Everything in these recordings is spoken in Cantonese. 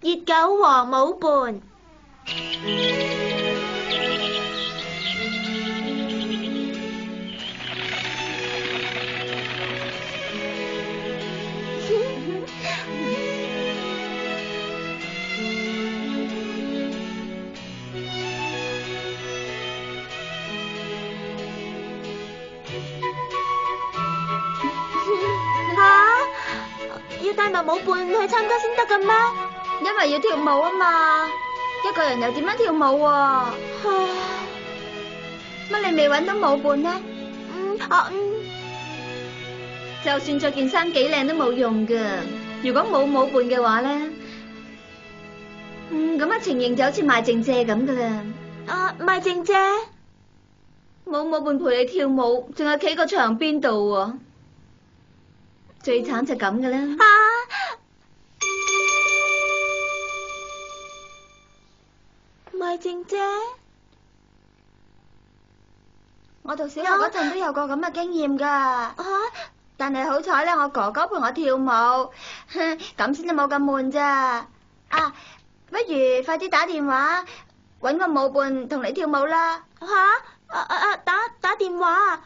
熱狗和舞伴。要帶埋舞伴去參加先得㗎咩？因為要跳舞啊嘛，一個人又點樣跳舞啊？乜你未揾到舞伴呢？就算着件衫幾靚都冇用㗎，如果冇舞伴嘅話咧，咁啊情形就好似賣剩蔗咁噶啦。賣剩蔗？冇舞伴陪你跳舞，淨係企個牆邊度喎，最慘就咁噶啦。賣剩蔗？我讀小學嗰陣都有個咁嘅經驗噶。但係好彩咧，我哥哥陪我跳舞，咁先至冇咁悶咋。不如快啲打電話搵個舞伴同你跳舞啦。打電話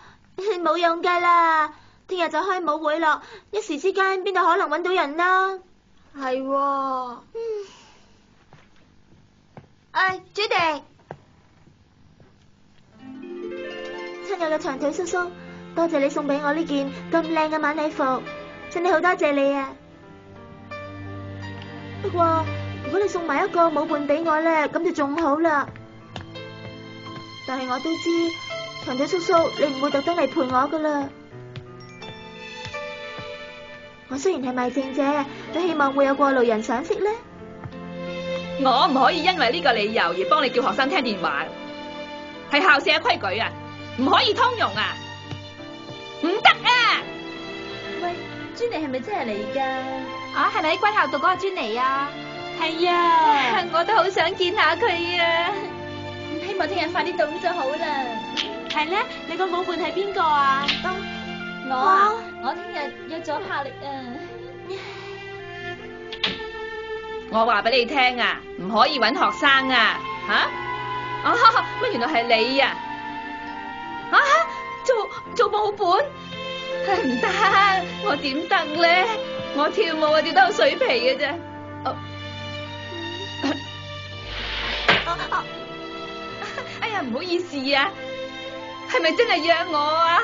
冇用噶啦，聽日就開舞會咯，一時之間邊度可能搵到人啦。係喎。朱迪，親愛嘅長腿叔叔，多謝你送俾我呢件咁靚嘅晚禮服，真係好多謝你啊！不過如果你送埋一個舞伴俾我咧，咁就仲好啦。但係我都知長腿叔叔你唔會特登嚟陪我噶啦。我雖然係賣剩蔗，都希望會有過路人賞識咧。我唔可以因為呢個理由而幫你叫學生聽電話，係校舍嘅規矩啊，唔可以通用啊，唔得啊！喂，專尼係咪真係嚟噶？係咪喺貴校讀嗰個專尼啊？係啊，我都好想見下佢啊！希望聽日快啲到就好啦。係咧，你個舞伴係邊個啊？我聽日約咗柏力啊。我話俾你聽啊，唔可以搵學生啊，乜原來係你啊？做舞伴？唔得，我點得咧？我跳舞啊，跳得好水皮嘅啫。哎呀，唔好意思啊，係咪真係約我啊？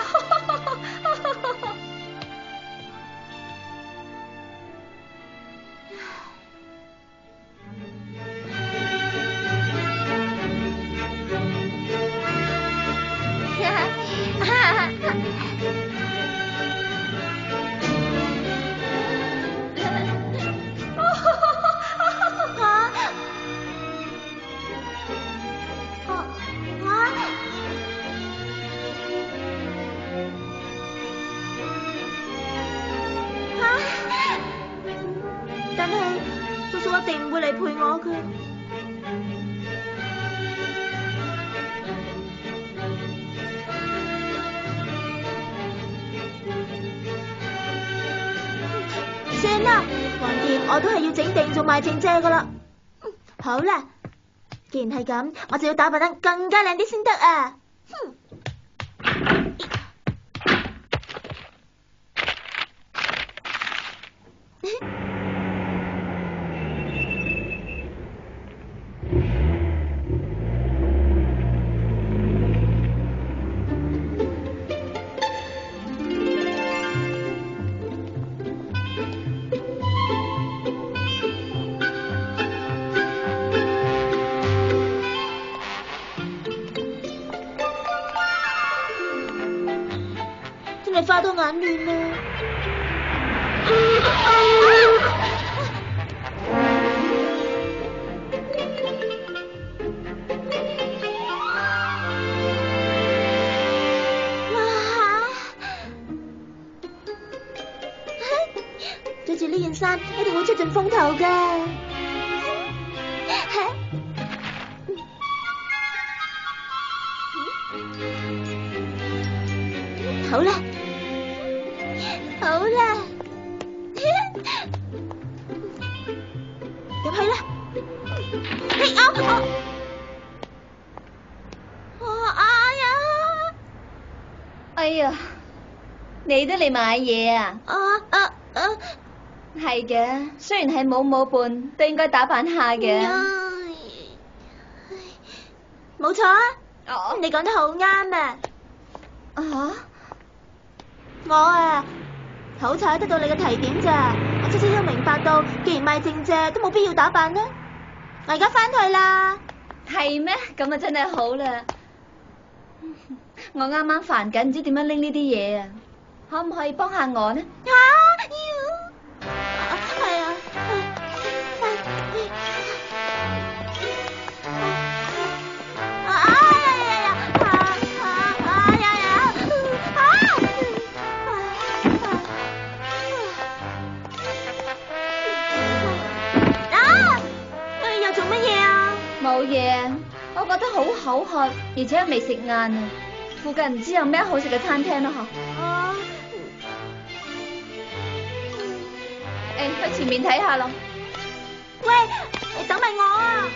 但係叔叔一定唔會嚟陪我嘅。算啦，橫掂我都係要整定做賣剩蔗噶啦。好啦，既然係咁，我就要打扮得更加靚啲先得啊！真係花到眼亂啊！着住呢件衫一定會出盡風頭㗎。好啦，好啦，入去啦。哎呀，你都嚟買嘢啊？係嘅，雖然係冇伴，都應該打扮下嘅。冇錯啊，哦，你講得好啱啊！啊，我好彩得到你嘅提點咋，我即刻都明白到，既然賣剩蔗都冇必要打扮啦。我而家返去啦。係咩？咁啊真係好啦。我啱啱煩緊，唔知點樣拎呢啲嘢啊，可唔可以幫下我呢？係啊。又做乜嘢啊？冇嘢，我覺得好口渴，而且又未食晏啊。附近唔知有咩好食嘅餐廳咯嗬？誒，去前面睇下咯。喂，你等埋我啊！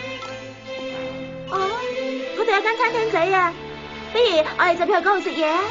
嗰度有間餐廳仔啊，不如我哋就去嗰度食嘢啊！